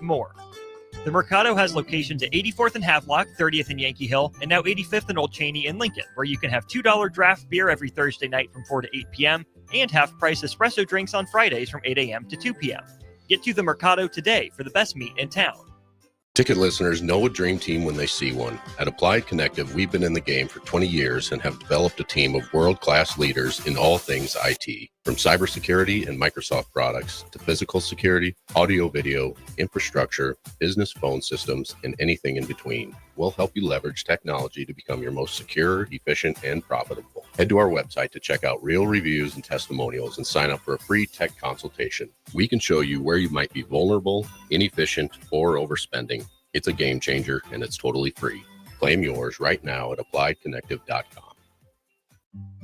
more. The Mercado has locations at 84th and Havelock, 30th and Yankee Hill, and now 85th and Old Cheney in Lincoln, where you can have $2 draft beer every Thursday night from 4 to 8 p.m. and half-price espresso drinks on Fridays from 8 a.m. to 2 p.m. Get to the Mercado today for the best meat in town. Ticket listeners know a dream team when they see one. At Applied Connective, we've been in the game for 20 years and have developed a team of world-class leaders in all things IT. From cybersecurity and Microsoft products to physical security, audio-video, infrastructure, business phone systems, and anything in between. We'll help you leverage technology to become your most secure, efficient, and profitable. Head to our website to check out real reviews and testimonials and sign up for a free tech consultation. We can show you where you might be vulnerable, inefficient, or overspending. It's a game changer, and it's totally free. Claim yours right now at appliedconnective.com.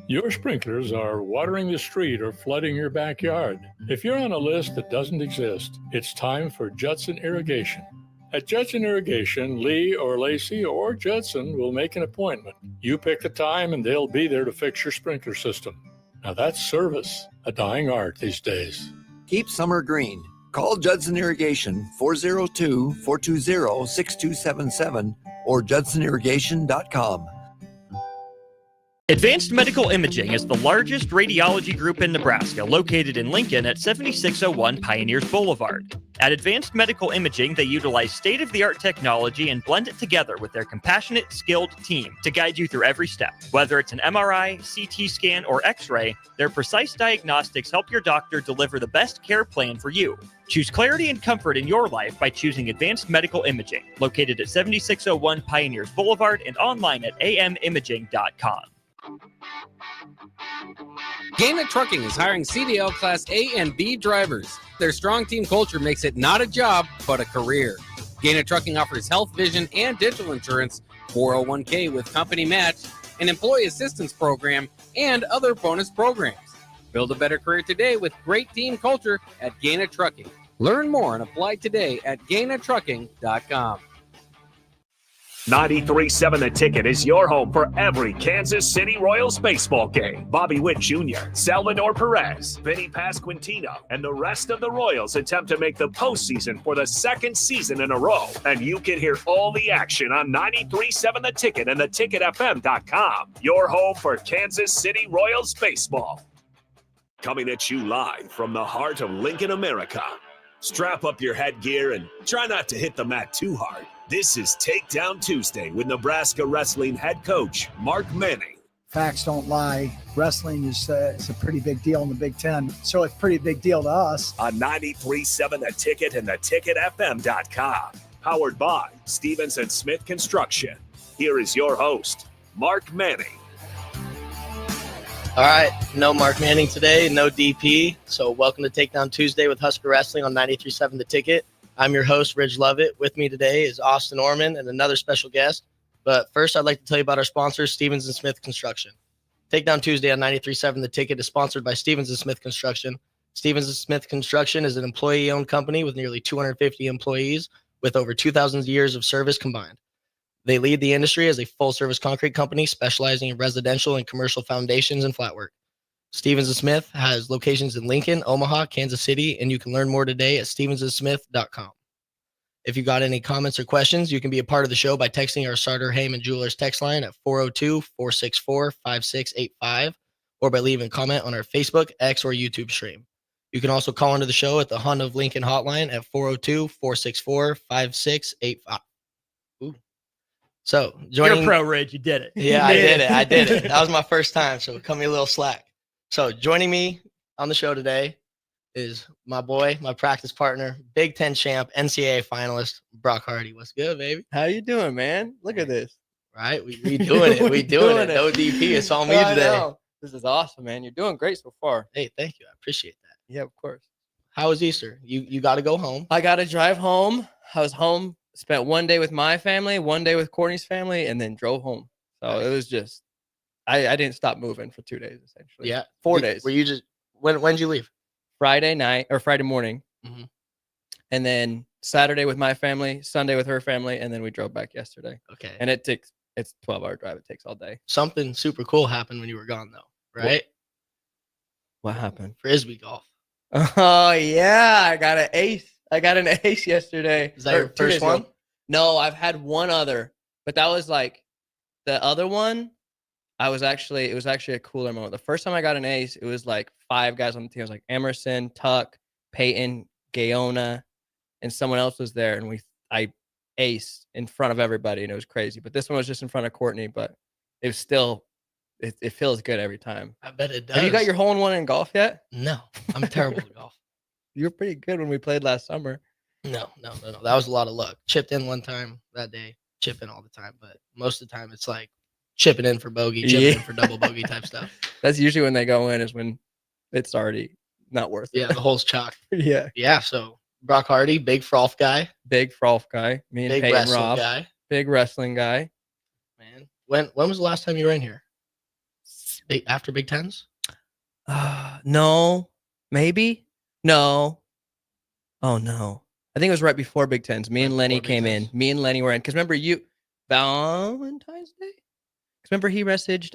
Your sprinklers are watering the street or flooding your backyard. If you're on a list that doesn't exist, it's time for Judson Irrigation. At Judson Irrigation, Lee or Lacey or Judson will make an appointment. You pick the time and they'll be there to fix your sprinkler system. Now that's service, a dying art these days. Keep summer green. Call Judson Irrigation 402-420-6277 or judsonirrigation.com. Advanced Medical Imaging is the largest radiology group in Nebraska, located in Lincoln at 7601 Pioneers Boulevard. At Advanced Medical Imaging, they utilize state-of-the-art technology and blend it together with their compassionate, skilled team to guide you through every step. Whether it's an MRI, CT scan, or X-ray, their precise diagnostics help your doctor deliver the best care plan for you. Choose clarity and comfort in your life by choosing Advanced Medical Imaging, located at 7601 Pioneers Boulevard and online at amimaging.com. Gaina Trucking is hiring CDL Class A and B drivers. Their strong team culture makes it not a job, but a career. Gaina Trucking offers health, vision, and dental insurance, 401k with company match, an employee assistance program, and other bonus programs. Build a better career today with great team culture at Gaina Trucking. Learn more and apply today at gainatrucking.com. 93.7 The Ticket is your home for every Kansas City Royals baseball game. Bobby Witt Jr., Salvador Perez, Vinny Pasquantino, and the rest of the Royals attempt to make the postseason for the second season in a row. And you can hear all the action on 93.7 The Ticket and theticketfm.com. Your home for Kansas City Royals baseball. Coming at you live from the heart of Lincoln, America. Strap up your headgear and try not to hit the mat too hard. This is Takedown Tuesday with Nebraska Wrestling head coach Mark Manning. Facts don't lie. Wrestling is it's a pretty big deal in the Big Ten, so it's a pretty big deal to us. On 93.7 The Ticket and theticketfm.com. Powered by Stevens & Smith Construction. Here is your host, Mark Manning. All right, no Mark Manning today, no DP. So welcome to Takedown Tuesday with Husker Wrestling on 93.7 The Ticket. I'm your host, Ridge Lovett. With me today is Austin Orman and another special guest. But first, I'd like to tell you about our sponsor, Stevens & Smith Construction. Takedown Tuesday on 93.7 The Ticket is sponsored by Stevens & Smith Construction. Stevens & Smith Construction is an employee-owned company with nearly 250 employees with over 2,000 years of service combined. They lead the industry as a full-service concrete company specializing in residential and commercial foundations and flatwork. Stevens & Smith has locations in Lincoln, Omaha, Kansas City, and you can learn more today at stevensandsmith.com. If you got any comments or questions, you can be a part of the show by texting our Sartor Heyman Jewelers text line at 402-464-5685 or by leaving a comment on our Facebook, X, or YouTube stream. You can also call into the show at the Honda of Lincoln hotline at 402-464-5685. Ooh. So, joining... You're pro, Ridge. You did it. Yeah, I did it. That was my first time, so cut me a little slack. So joining me on the show today is my boy, my practice partner, Big Ten champ, NCAA finalist, Brock Hardy. What's good, baby? How you doing, man? Look at this. Right? We doing it. We doing it. No DP. It's all me today. Know. This is awesome, man. You're doing great so far. Hey, thank you. I appreciate that. Yeah, of course. How was Easter? You got to go home. I got to drive home. I was home, spent one day with my family, one day with Courtney's family, and then drove home. So It was just, I didn't stop moving for 2 days, essentially. Yeah. 4 days. Were you just, when did you leave? Friday night or Friday morning. Mm-hmm. And then Saturday with my family, Sunday with her family, and then we drove back yesterday. Okay. And it's a 12-hour drive. It takes all day. Something super cool happened when you were gone, though, right? What happened? Frisbee golf. Oh, yeah. I got an ace. I got an ace yesterday. Is that your first one? No, I've had one other, but that was like the other one. It was actually a cooler moment. The first time I got an ace, it was like 5 guys on the team. It was like Emerson, Tuck, Peyton, Gayona, and someone else was there, and I aced in front of everybody, and it was crazy. But this one was just in front of Courtney, but it was still, it feels good every time. I bet it does. Have you got your hole-in-one in golf yet? No, I'm terrible at golf. You were pretty good when we played last summer. No. That was a lot of luck. Chipped in one time that day. Chip in all the time, but most of the time it's like chipping in for bogey, chipping in for double bogey type stuff. That's usually when they go in, is when it's already not worth it. Yeah, the hole's chalk. Yeah. Yeah, so Brock Hardy, big frolf guy. Big frolf guy. Me and Big Peyton wrestling Robb. guy. Big wrestling guy. Man, when was the last time you were in here? After Big Tens? No. Maybe? No. Oh, no. I think it was right before Big Tens. Me and Lenny came in. Me and Lenny were in. Because remember, Valentine's Day? Because remember, he messaged.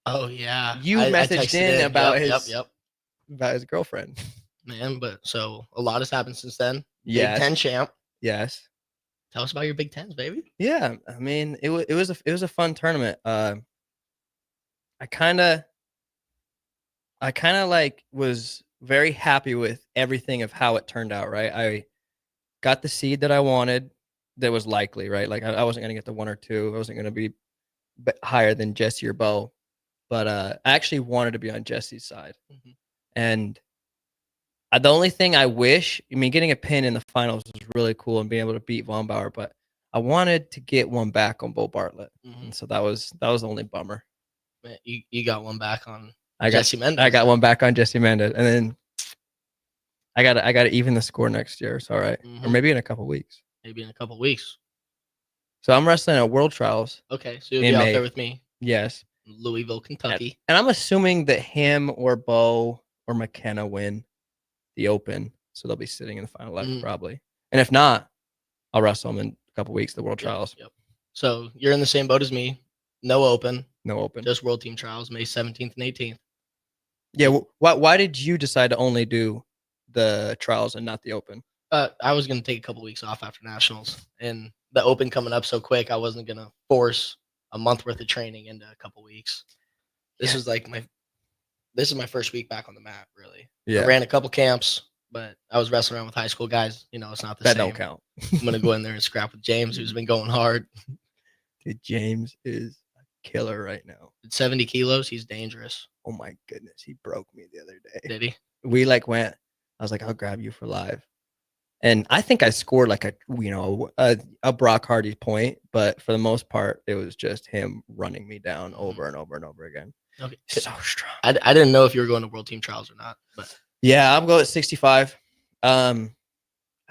Oh, yeah. You messaged in about about his girlfriend. Man, but so a lot has happened since then. Yes. Big Ten champ. Yes. Tell us about your Big Tens, baby. Yeah. I mean, it was a fun tournament. I kind of like was very happy with everything of how it turned out, right? I got the seed that I wanted that was likely, right? Like I wasn't going to get the 1 or 2. I wasn't going to be higher than Jesse or Bo, but I actually wanted to be on Jesse's side. Mm-hmm. And the only thing I wish, getting a pin in the finals was really cool and being able to beat Von Bauer, but I wanted to get one back on Bo Bartlett. Mm-hmm. And so that was the only bummer. Man, you got one back on Jesse Mendez. I got one back on Jesse Mendez, and then I got to even the score next year. It's all right. Mm-hmm. Or maybe in a couple weeks. Maybe in a couple weeks. So I'm wrestling at World Trials. Okay, so you'll be out there with me. Yes. Louisville, Kentucky. And I'm assuming that him or Bo or McKenna win the Open, so they'll be sitting in the final 11 probably. And if not, I'll wrestle them in a couple weeks, the World Trials. Yep. So you're in the same boat as me. No Open. No Open. Just World Team Trials, May 17th and 18th. Yeah. Why did you decide to only do the Trials and not the Open? I was going to take a couple weeks off after Nationals, and the Open coming up so quick, I wasn't going to force a month worth of training into a couple weeks. This is my first week back on the mat, really. Yeah. I ran a couple camps, but I was wrestling around with high school guys. It's not the same. That don't count. I'm going to go in there and scrap with James, who's been going hard. Dude, James is a killer right now. At 70 kilos, he's dangerous. Oh my goodness, he broke me the other day. Did he? We went. I was like, I'll grab you for live, and I think I scored like a Brock Hardy point, but for the most part, it was just him running me down over and over and over again. Okay. So strong. I didn't know if you were going to World Team Trials or not, but yeah, I'm going at 65. I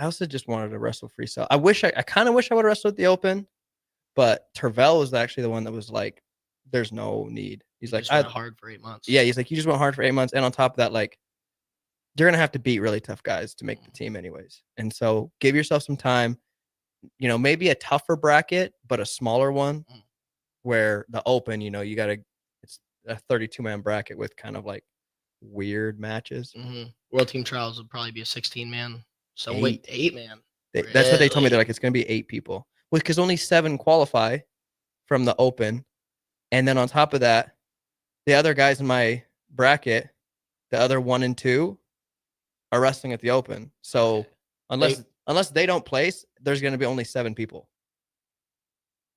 also just wanted to wrestle freestyle. I kind of wish I would have wrestled at the Open, but Tervel was actually the one that was like, there's no need. He's like, I went hard for 8 months. Yeah, he's like, you just went hard for 8 months, and on top of that, like, you're gonna have to beat really tough guys to make the team, anyways. And so, give yourself some time. Maybe a tougher bracket, but a smaller one, where the Open, it's a 32-man bracket with kind of like weird matches. Mm-hmm. World Team Trials would probably be a 16-man. So wait, 8-man. That's what they told me. They're like, it's gonna be 8 people, because only 7 qualify from the Open. And then on top of that, the other guys in my bracket, the other 1 and 2, are wrestling at the Open. So unless they don't place, there's going to be only 7 people.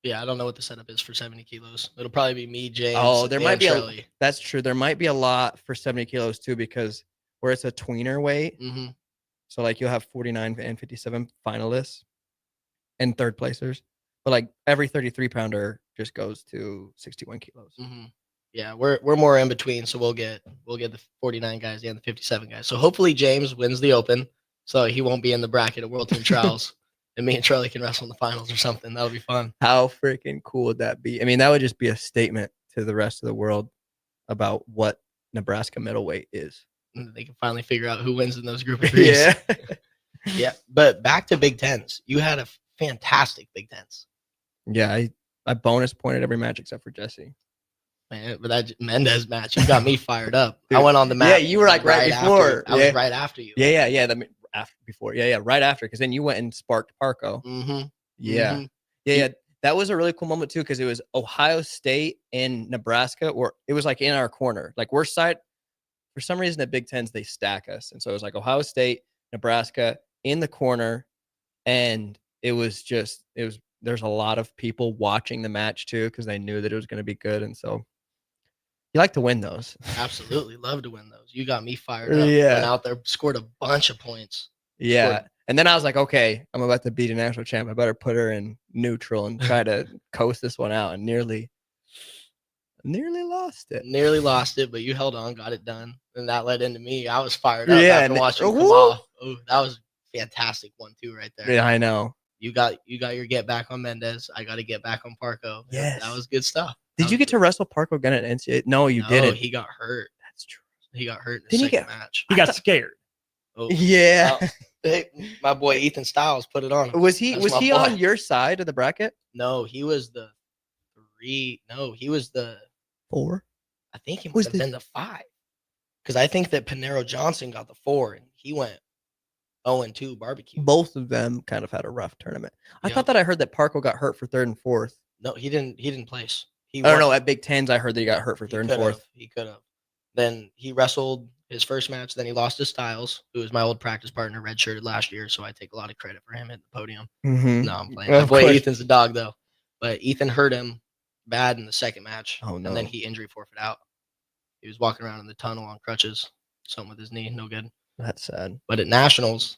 Yeah, I don't know what the setup is for 70 kilos. It'll probably be me, James. Oh, there might be that's true. There might be a lot for 70 kilos too, because where it's a tweener weight. Mm-hmm. So like you'll have 49 and 57 finalists and third placers. But like every 33 pounder just goes to 61 kilos. Mm-hmm. Yeah, we're more in between, so we'll get the 49 guys and the 57 guys. So hopefully James wins the Open, so he won't be in the bracket of World Team Trials, and me and Charlie can wrestle in the finals or something. That'll be fun. How freaking cool would that be? I mean, that would just be a statement to the rest of the world about what Nebraska middleweight is. And they can finally figure out who wins in those group of threes. Yeah. Yeah. But back to Big Tens. You had a fantastic Big Tens. Yeah, I bonus pointed every match except for Jesse. Man, but that Mendez match, you got me fired up. Dude, I went on the mat. Yeah, you were like right before. I was right after you. Yeah. before. Yeah, right after, because then you went and sparked Parco. Mm-hmm. Yeah. Mm-hmm. Yeah. That was a really cool moment too, because it was Ohio State and Nebraska, or it was like in our corner. Like we're side, for some reason at Big Tens, they stack us. And so it was like Ohio State, Nebraska in the corner. And there's a lot of people watching the match too, because they knew that it was going to be good. And so you like to win those. Absolutely. Love to win those. You got me fired up. Yeah. Went out there, scored a bunch of points. Yeah. Scored. And then I was like, okay, I'm about to beat a national champ. I better put her in neutral and try to coast this one out, and nearly lost it. Nearly lost it, but you held on, got it done. And that led into me. I was fired up Yeah, after watching him come woo! off. Oh, that was fantastic 1-2 right there. Yeah, I know. You got your get back on Mendez. I got to get back on Parco. Yes. That was good stuff. Did you get to wrestle Parco again at NCAA? No, you didn't. He got hurt. That's true. He got hurt in the Didn't he second match. He got scared. Oh, Yeah. hey, my boy Ethan Styles put it on him. Was he That's my boy. on your side of the bracket? No, he was the 3. No, he was the 4. I think he Was must have been the 5. Because I think that Panero Johnson got the 4 and he went 0-2 barbecue. Both of them kind of had a rough tournament. I Yep. thought that I heard that Parco got hurt for 3rd and 4th. No, he didn't place. I don't know. At Big Tens, I heard that he got hurt for 3rd and 4th. He could have. Then he wrestled his first match. Then he lost to Styles, who was my old practice partner, redshirted last year. So I take a lot of credit for him at the podium. Mm-hmm. No, I'm playing. My boy Ethan's a dog, though. But Ethan hurt him bad in the second match. Oh, no. And then he injury forfeit out. He was walking around in the tunnel on crutches. Something with his knee. No good. That's sad. But at Nationals,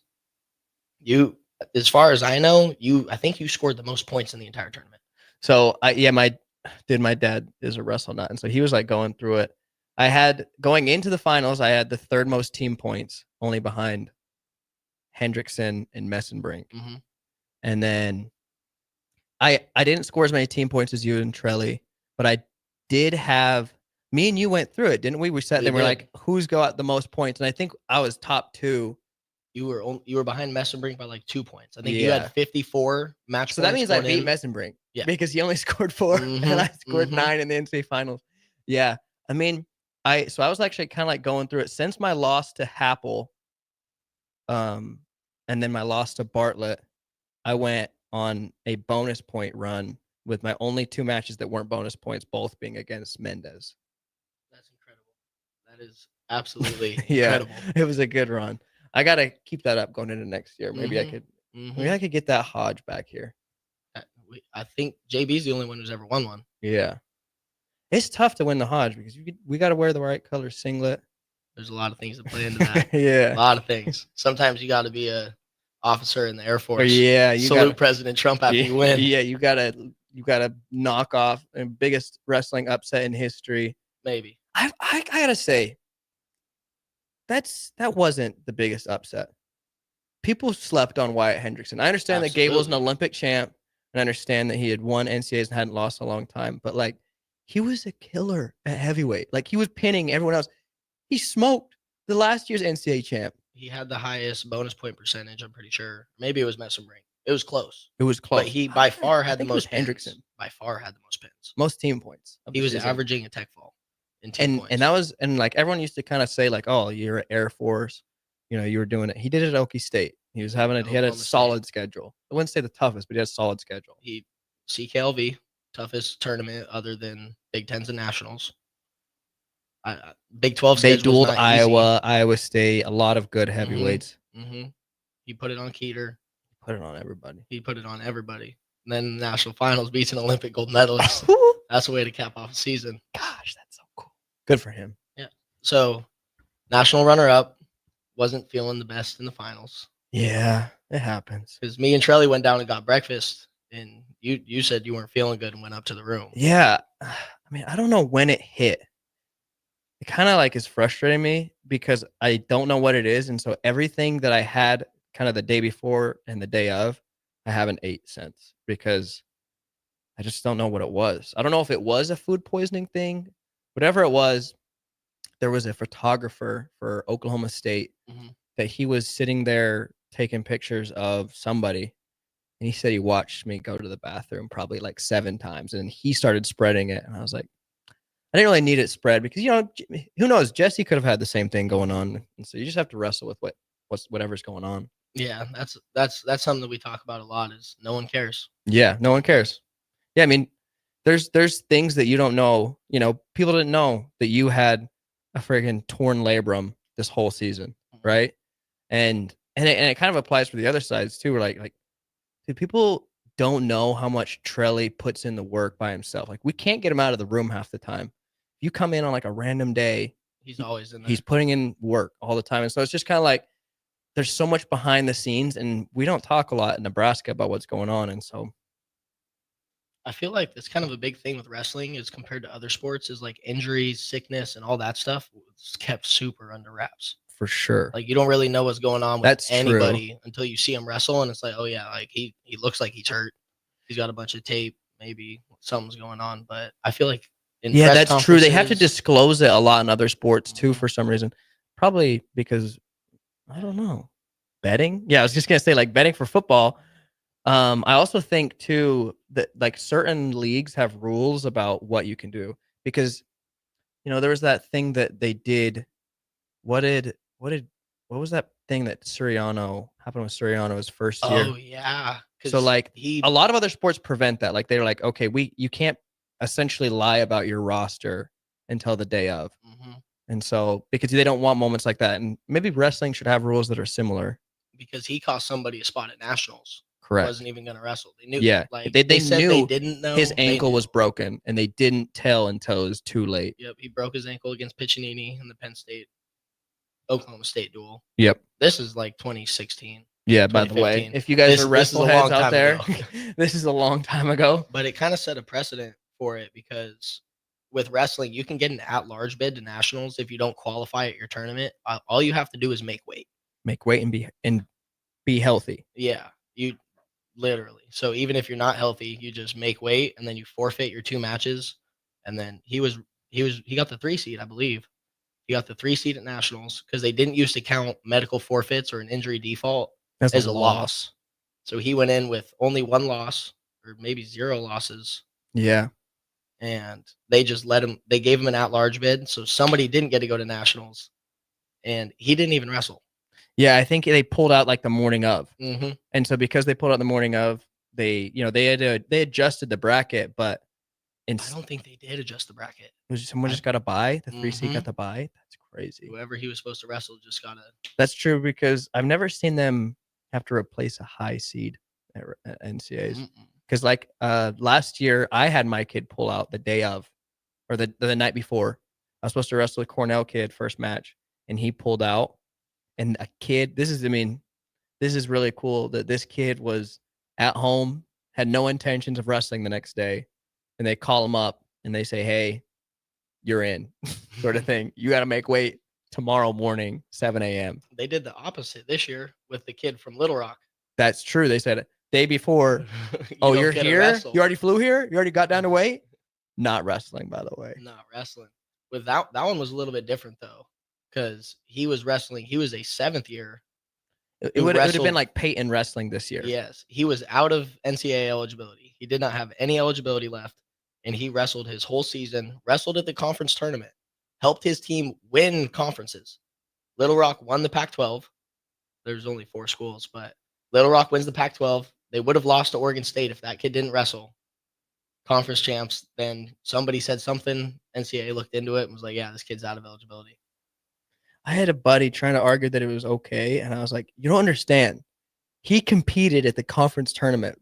as far as I know, I think you scored the most points in the entire tournament. So my dad is a wrestle nut, and so he was like going through it. I had going into the finals, I had the 3rd most team points, only behind Hendrickson and Messenbrink. Mm-hmm. And then I didn't score as many team points as you and Trelly, but I did have. Me and you went through it, didn't we? We sat there, we're like, who's got the most points? And I think I was top 2. You were behind Messenbrink by like 2 points. I think you had 54 match points. So that means I beat Messenbrink. Yeah. Because he only scored 4 and I scored 9 in the NCAA finals. Yeah. I mean, I was actually kind of like going through it since my loss to Happel, and then my loss to Bartlett. I went on a bonus point run with my only 2 matches that weren't bonus points, both being against Mendez. That's incredible. That is absolutely Yeah, incredible. it was a good run. I gotta keep that up going into next year. Maybe maybe I could get that Hodge back here. I think JB's the only one who's ever won one. Yeah. It's tough to win the Hodge because we got to wear the right color singlet. There's a lot of things that play into that. Yeah. A lot of things. Sometimes you got to be a officer in the Air Force. Yeah. You salute President Trump after you win. Yeah. You gotta knock off the biggest wrestling upset in history. Maybe. I gotta say, that wasn't the biggest upset. People slept on Wyatt Hendrickson. I understand that Gabe was an Olympic champ, and I understand that he had won NCAAs and hadn't lost a long time, but like, he was a killer at heavyweight. Like, he was pinning everyone else. He smoked the last year's NCAA champ. He had the highest bonus point percentage, I'm pretty sure. Maybe it was Messenbrink. It was close. It was close. But he by far had the most pins. Hendrickson. By far had the most pins. Most team points. He was averaging a tech fall in team points. And that was, and like everyone used to kind of say like, oh, you're at Air Force, you were doing it. He did it at Okie State. He was having he had a solid schedule. I wouldn't say the toughest, but he had a solid schedule. CKLV, toughest tournament other than Big Tens and Nationals. Big 12 they dueled Iowa, Iowa State, a lot of good heavyweights. Mm-hmm. He put it on Keeter. Put it on everybody. He put it on everybody. And then the national finals beats an Olympic gold medalist. That's a way to cap off a season. Gosh, that's so cool. Good for him. Yeah. So, national runner-up, wasn't feeling the best in the finals. Yeah, it happens. Because me and Trelly went down and got breakfast, and you said you weren't feeling good and went up to the room. Yeah. I mean, I don't know when it hit. It kind of like is frustrating me because I don't know what it is. And so everything that I had kind of the day before and the day of, I haven't ate since because I just don't know what it was. I don't know if it was a food poisoning thing. Whatever it was, there was a photographer for Oklahoma State that he was sitting there taking pictures of somebody. And he said he watched me go to the bathroom probably like 7 times. And he started spreading it. And I was like, I didn't really need it spread because, who knows? Jesse could have had the same thing going on. And so you just have to wrestle with what whatever's going on. Yeah, that's something that we talk about a lot is no one cares. Yeah, no one cares. Yeah, I mean, there's things that you don't know. You know, people didn't know that you had a friggin' torn labrum this whole season, right? And it kind of applies for the other sides too. Where like dude, people don't know how much Trelly puts in the work by himself. Like we can't get him out of the room half the time. If you come in on like a random day, He's always in there. he's putting in work all the time. And so it's just kind of like there's so much behind the scenes, and we don't talk a lot in Nebraska about what's going on. And so I feel like that's kind of a big thing with wrestling is compared to other sports is like injuries, sickness, and all that stuff is kept super under wraps. for sure, Like you don't really know what's going on with That's true. anybody until you see him wrestle, and it's like, oh yeah, like he looks like he's hurt. He's got a bunch of tape, maybe something's going on. But I feel like yeah, press that's true. They have to conferences- disclose it a lot in other sports too for some reason. Probably because I don't know. Betting? Yeah, I was just gonna say like betting for football. I also think too that like certain leagues have rules about what you can do because there was that thing that they did. What was that thing that happened with Suriano's first year? Oh yeah. 'cause So like he a lot of other sports prevent that. Like they're like, okay, you can't essentially lie about your roster until the day of. Mhm. And so because they don't want moments like that. And maybe wrestling should have rules that are similar. because he cost somebody a spot at nationals. Correct. Wasn't even gonna wrestle. They knew. Yeah. Like They said knew they didn't know his they ankle knew. was broken and they didn't tell until it was too late. Yep, he broke his ankle against Piccinini in the Penn State Oklahoma State duel. Yep. This is like 2016. Yeah, by the way, 2015. if you guys are This is a wrestle heads long out time there, ago. this is a long time ago. But it kind of set a precedent for it because with wrestling, you can get an at-large bid to nationals if you don't qualify at your tournament. All you have to do is make weight. Make weight and be healthy. Yeah, you literally. So even if you're not healthy, you just make weight and then you forfeit your 2 matches. And then he got the 3 seed, I believe. He got the 3 seed at nationals because they didn't used to count medical forfeits or an injury default as a loss. So he went in with only 1 loss or maybe 0 losses. Yeah. And they just they gave him an at-large bid. So somebody didn't get to go to nationals and he didn't even wrestle. Yeah, I think they pulled out like the morning of. Mm-hmm. And so because they pulled out the morning of, they adjusted the bracket, but I don't think they did adjust the bracket. someone just got a bye. The 3 seed Mhm. got the bye. That's crazy. Whoever he was supposed to wrestle just got a. That's true because I've never seen them have to replace a high seed at NCAAs. Because like last year, I had my kid pull out the day of, or the night before. I was supposed to wrestle a Cornell kid first match, and he pulled out. And a kid, this is really cool that this kid was at home, had no intentions of wrestling the next day, and they call him up and they say, "Hey, you're in," sort of thing. You got to make weight tomorrow morning, 7 a.m. They did the opposite this year with the kid from Little Rock. That's true. They said day before. You Oh, don't you're get to here? wrestle. You already flew here? You already got down to weight? Not wrestling, by the way. Not wrestling. With that one was a little bit different though, because he was wrestling. He was a 7th year. It would have been wrestled- like Peyton wrestling this year. Yes, he was out of NCAA eligibility. He did not have any eligibility left, and he wrestled his whole season. Wrestled at the conference tournament, helped his team win conferences. Little Rock won the Pac-12. There's only 4 schools, but Little Rock wins the Pac-12. They would have lost to Oregon State if that kid didn't wrestle. Conference champs. Then somebody said something. NCAA looked into it and was like, "Yeah, this kid's out of eligibility." I had a buddy trying to argue that it was okay, and I was like, "You don't understand. He competed at the conference tournament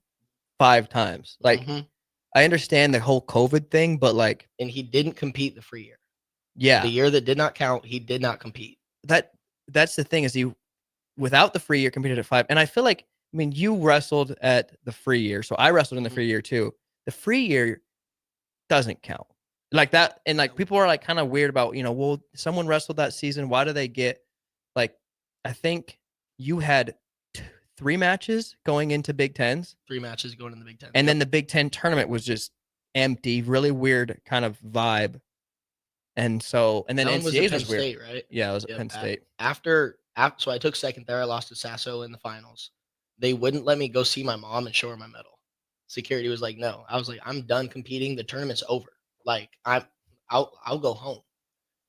5 times. Like, Mhm. I understand the whole COVID thing, but like, And he didn't compete the free year. yeah, The year that did not count, he did not compete. that's the thing is he without the free year competed at 5, and I feel like I mean you wrestled at the free year, so I wrestled in the Mhm. free year too. The free year doesn't count like that, and like people are like kind of weird about well, someone wrestled that season. Why do they get like? I think you had 3 matches going into Big Tens, 3 matches going in the Big Ten. and then the Big Ten tournament was just empty, really weird kind of vibe. And then That one was at NCAAs Penn was weird. State, right? Yeah, it was at Yep, Penn State. After, so I took second there. I lost to Sasso in the finals. They wouldn't let me go see my mom and show her my medal. Security was like, "No." I was like, "I'm done competing. The tournament's over. Like I'll go home."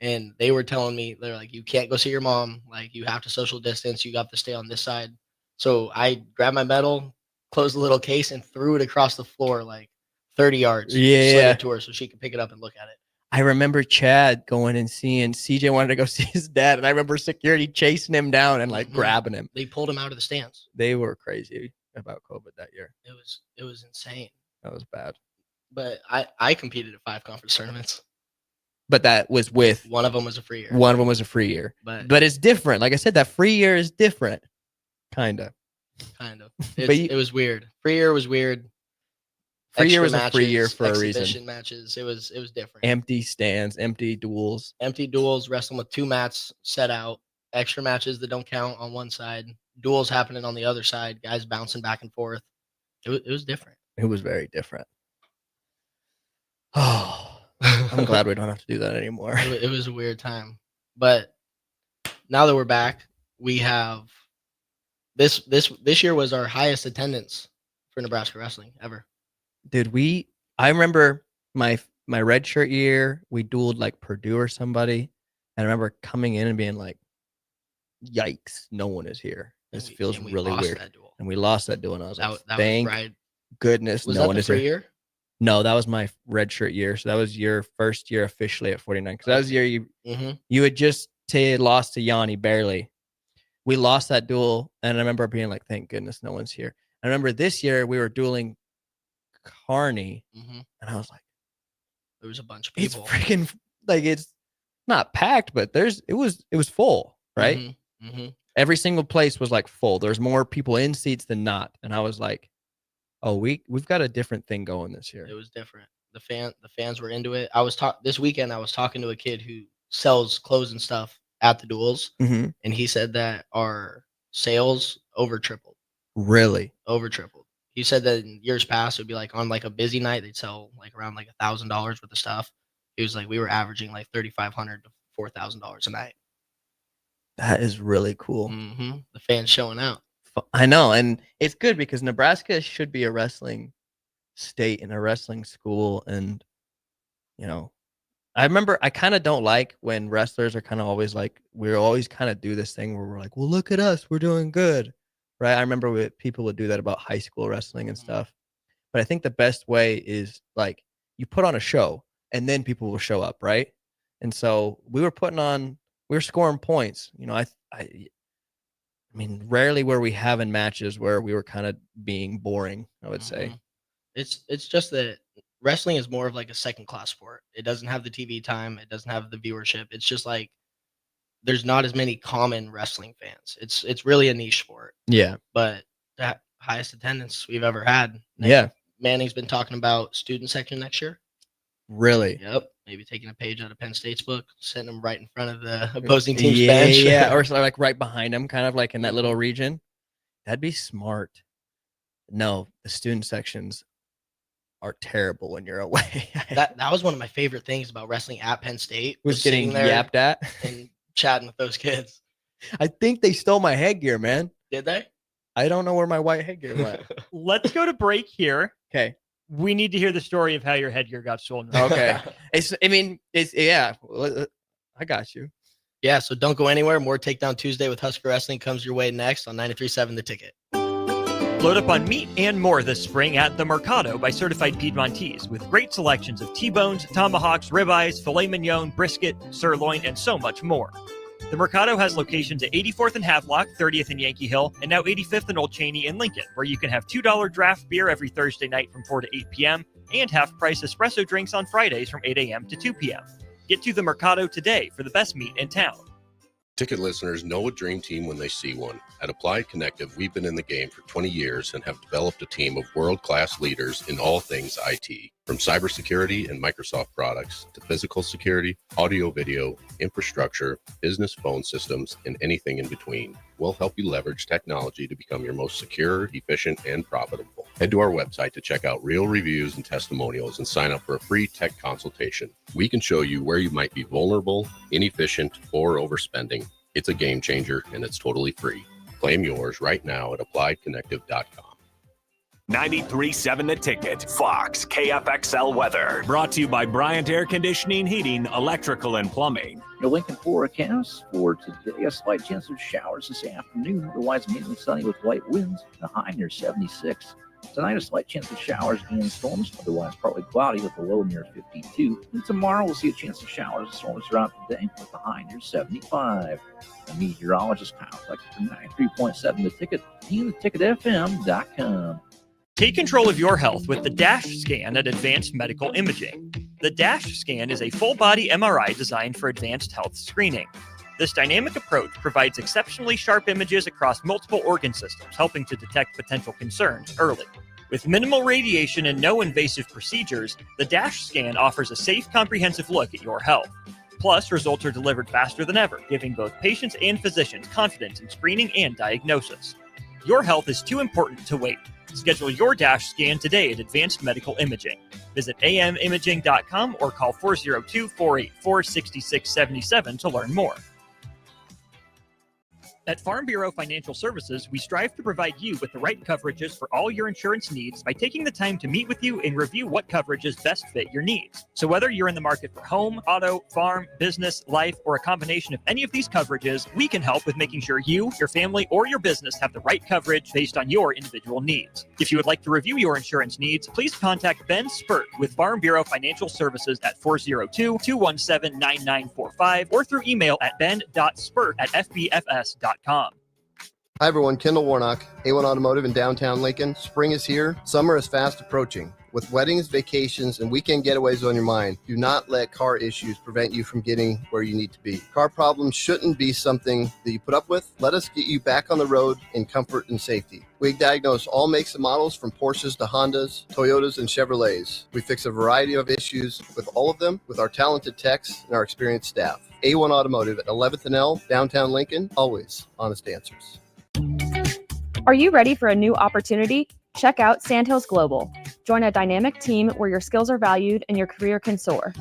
And they were telling me, they're like, you can't go see your mom. Like, you have to social distance. You got to stay on this side. So I grabbed my medal, closed the little case, and threw it across the floor like 30 yards. Slid it to her so she could pick it up and look at it. I remember Chad going and seeing CJ wanted to go see his dad, and I remember security chasing him down and like grabbing him. They pulled him out of the stands. They were crazy about COVID that year. It was insane. That was bad. But I competed at 5 conference tournaments. But that was with one of them was a free year. One of them was a free year. But it's different. Like I said, that free year is different. Kind of. It was weird. Free year was weird. Free year was a free year for a reason. Exhibition matches. It was different. Empty stands, empty duels. Empty duels, wrestling with 2 mats set out. Extra matches that don't count on one side. Duels happening on the other side. Guys bouncing back and forth. It was different. It was very different. Oh, I'm glad we don't have to do that anymore. It was a weird time. But now that we're back, we have this year was our highest attendance for Nebraska wrestling ever. Dude, I remember my red shirt year, we dueled like Purdue or somebody. And I remember coming in and being like, yikes, no one is here. This feels really weird. And we lost that duel. And I was like, thank goodness no one is here. Year? No, that was my red shirt year. So that was your first year officially at 49. Because that was the year you had just lost to Yanni barely. We lost that duel. And I remember being like, thank goodness no one's here. I remember this year we were dueling Carney. And I was like, there was a bunch of people. It's freaking like it's not packed, but it was full, right? Every single place was like full. There's more people in seats than not. And I was like, oh, we've got a different thing going this year. It was different. The fans were into it. This weekend I was talking to a kid who sells clothes and stuff at the duels, and he said that our sales over tripled. Really? Over tripled. He said that in years past it would be like on like a busy night they'd sell like around like $1,000 worth of stuff. He was like, we were averaging like $3,500 to $4,000 a night. That is really cool. The fans showing out. I know, and it's good because Nebraska should be a wrestling state and a wrestling school. And, you know, I remember I kind of don't like when wrestlers are kind of always like, we always kind of do this thing where we're like, well, look at us, we're doing good, right? I remember people would do that about high school wrestling and stuff. But I think the best way is like you put on a show and then people will show up, right? And so we were scoring points. You know, I mean, rarely were we having matches where we were kind of being boring, I would say. It's just that wrestling is more of like a second class sport. It doesn't have the TV time. It doesn't have the viewership. It's just like there's not as many common wrestling fans. It's really a niche sport. Yeah. But the highest attendance we've ever had. Manning's been talking about student section next year. Really? Yep. Maybe taking a page out of Penn State's book, setting them right in front of the opposing team's bench. Yeah, or like right behind them, kind of like in that little region. That'd be smart. No, the student sections are terrible when you're away. that was one of my favorite things about wrestling at Penn State. Was getting yapped at and chatting with those kids. I think they stole my headgear, man. Did they? I don't know where my white headgear went. Let's go to break here. Okay. We need to hear the story of how your headgear got stolen. Okay. I got you. Yeah, so don't go anywhere. More Takedown Tuesday with Husker Wrestling comes your way next on 93.7 The Ticket. Load up on meat and more this spring at The Mercado by Certified Piedmontese with great selections of T-bones, tomahawks, ribeyes, filet mignon, brisket, sirloin, and so much more. The Mercado has locations at 84th and Havelock, 30th and Yankee Hill, and now 85th and Old Cheney in Lincoln, where you can have $2 draft beer every Thursday night from 4 to 8 p.m. and half-price espresso drinks on Fridays from 8 a.m. to 2 p.m. Get to the Mercado today for the best meat in town. Ticket listeners know a dream team when they see one. At Applied Connective, we've been in the game for 20 years and have developed a team of world-class leaders in all things IT. From cybersecurity and Microsoft products to physical security, audio, video, infrastructure, business phone systems, and anything in between. We'll help you leverage technology to become your most secure, efficient, and profitable. Head to our website to check out real reviews and testimonials and sign up for a free tech consultation. We can show you where you might be vulnerable, inefficient, or overspending. It's a game changer and it's totally free. Claim yours right now at appliedconnective.com. 93.7 The Ticket, Fox, KFXL weather. Brought to you by Bryant Air Conditioning, Heating, Electrical, and Plumbing. Your Lincoln forecast for today: a slight chance of showers this afternoon. Otherwise, mainly sunny with light winds. The high near 76. Tonight, a slight chance of showers and storms. Otherwise, partly cloudy with a low near 52. And tomorrow, we'll see a chance of showers and storms throughout the day with a high near 75. The meteorologist Kyle Fleck from 93.7 The Ticket and theticketfm.com. Take control of your health with the DASH scan at Advanced Medical Imaging. The DASH scan is a full-body MRI designed for advanced health screening. This dynamic approach provides exceptionally sharp images across multiple organ systems, helping to detect potential concerns early. With minimal radiation and no invasive procedures, the DASH scan offers a safe, comprehensive look at your health. Plus, results are delivered faster than ever, giving both patients and physicians confidence in screening and diagnosis. Your health is too important to wait. Schedule your DASH scan today at Advanced Medical Imaging. Visit amimaging.com or call 402-484-6677 to learn more. At Farm Bureau Financial Services, we strive to provide you with the right coverages for all your insurance needs by taking the time to meet with you and review what coverages best fit your needs. So whether you're in the market for home, auto, farm, business, life, or a combination of any of these coverages, we can help with making sure you, your family, or your business have the right coverage based on your individual needs. If you would like to review your insurance needs, please contact Ben Spurt with Farm Bureau Financial Services at 402-217-9945 or through email at ben.spurt@fbfs.com. Hi everyone, Kendall Warnock, A1 Automotive in downtown Lincoln. Spring is here, summer is fast approaching. With weddings, vacations, and weekend getaways on your mind, do not let car issues prevent you from getting where you need to be. Car problems shouldn't be something that you put up with. Let us get you back on the road in comfort and safety. We diagnose all makes and models from Porsches to Hondas, Toyotas, and Chevrolets. We fix a variety of issues with all of them with our talented techs and our experienced staff. A1 Automotive at 11th and L, downtown Lincoln, always honest answers. Are you ready for a new opportunity? Check out Sandhills Global. Join a dynamic team where your skills are valued and your career can soar.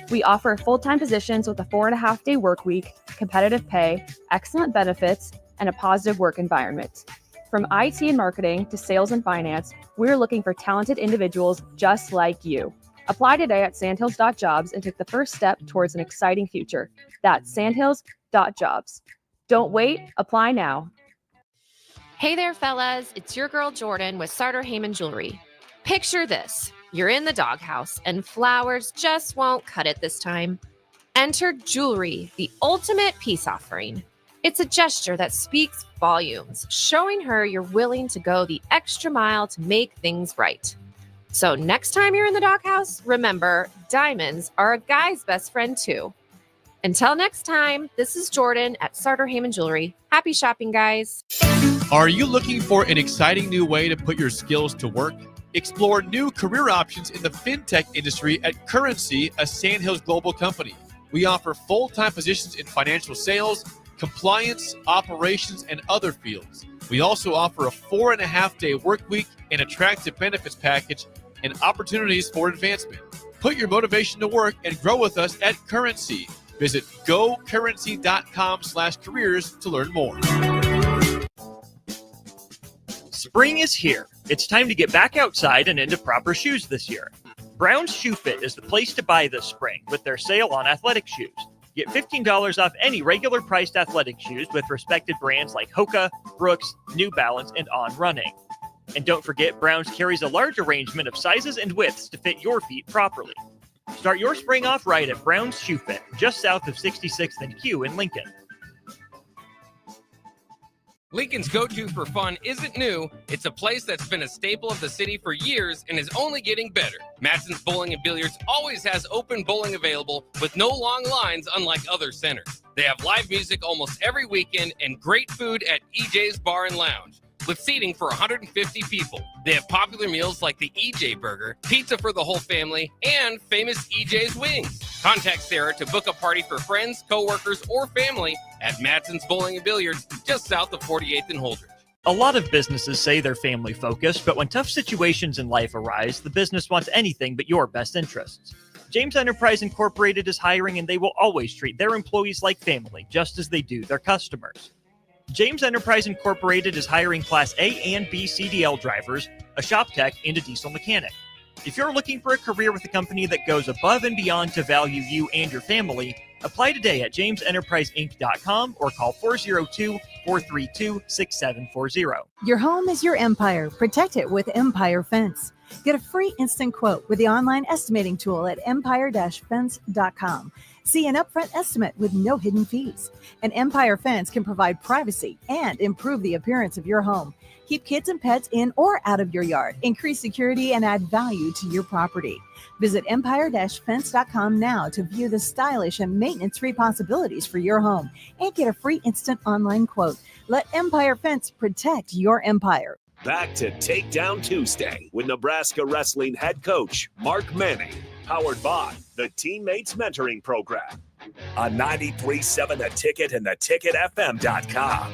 We offer full-time positions with a 4.5-day work week, competitive pay, excellent benefits, and a positive work environment. From IT and marketing to sales and finance, we're looking for talented individuals just like you. Apply today at sandhills.jobs and take the first step towards an exciting future. That's sandhills.jobs. Don't wait, apply now. Hey there, fellas. It's your girl Jordan with Sartor Heyman Jewelry. Picture this. You're in the doghouse and flowers just won't cut it this time. Enter jewelry, the ultimate peace offering. It's a gesture that speaks volumes, showing her you're willing to go the extra mile to make things right. So next time you're in the doghouse, remember, diamonds are a guy's best friend too. Until next time, this is Jordan at Sartor Heyman Jewelry. Happy shopping, guys. Are you looking for an exciting new way to put your skills to work? Explore new career options in the fintech industry at Currency, a Sandhills Global company. We offer full-time positions in financial sales, compliance, operations, and other fields. We also offer a 4.5-day work week, an attractive benefits package, and opportunities for advancement. Put your motivation to work and grow with us at Currency. Visit gocurrency.com/careers to learn more. Spring is here. It's time to get back outside and into proper shoes this year. Brown's Shoe Fit is the place to buy this spring with their sale on athletic shoes. Get $15 off any regular priced athletic shoes with respected brands like Hoka, Brooks, New Balance, and On Running. And don't forget, Brown's carries a large arrangement of sizes and widths to fit your feet properly. Start your spring off right at Brown's Shoe Fit, just south of 66th and Q in Lincoln. Lincoln's go-to for fun isn't new. It's a place that's been a staple of the city for years and is only getting better. Matson's Bowling and Billiards always has open bowling available with no long lines unlike other centers. They have live music almost every weekend and great food at EJ's Bar and Lounge, with seating for 150 people. They have popular meals like the EJ Burger, pizza for the whole family, and famous EJ's Wings. Contact Sarah to book a party for friends, coworkers, or family at Matson's Bowling and Billiards, just south of 48th and Holdridge. A lot of businesses say they're family focused, but when tough situations in life arise, the business wants anything but your best interests. James Enterprise Incorporated is hiring, and they will always treat their employees like family, just as they do their customers. James Enterprise Incorporated is hiring Class A and B CDL drivers, a shop tech, and a diesel mechanic. If you're looking for a career with a company that goes above and beyond to value you and your family, apply today at jamesenterpriseinc.com or call 402-432-6740. Your home is your empire. Protect it with Empire Fence. Get a free instant quote with the online estimating tool at empire-fence.com. See an upfront estimate with no hidden fees. An Empire Fence can provide privacy and improve the appearance of your home. Keep kids and pets in or out of your yard. Increase security and add value to your property. Visit empire-fence.com now to view the stylish and maintenance-free possibilities for your home and get a free instant online quote. Let Empire Fence protect your empire. Back to Takedown Tuesday with Nebraska Wrestling head coach Mark Manning. Powered by the Teammates Mentoring Program on 93.7 The Ticket and theticketfm.com.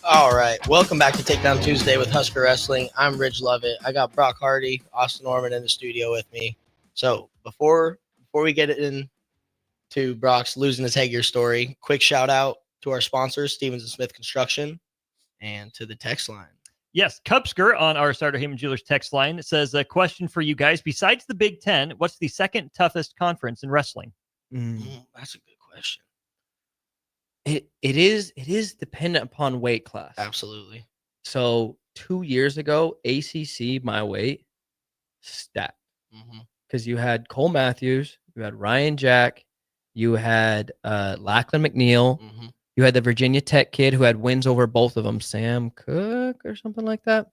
All right, welcome back to Takedown Tuesday with Husker Wrestling. I'm Ridge Lovett. I got Brock Hardy, Austin Norman in the studio with me. So before we get into Brock's losing his headgear story, quick shout out to our sponsors, Stevens & Smith Construction, and to the text line. Yes, Cubsker on our Starter Heyman Jewelers text line says, a question for you guys. Besides the Big Ten, what's the second toughest conference in wrestling? That's a good question. It is dependent upon weight class. Absolutely. So 2 years ago, ACC, my weight, stacked. Because you had Cole Matthews, you had Ryan Jack, you had Lachlan McNeil, you had the Virginia Tech kid who had wins over both of them, Sam Cook or something like that.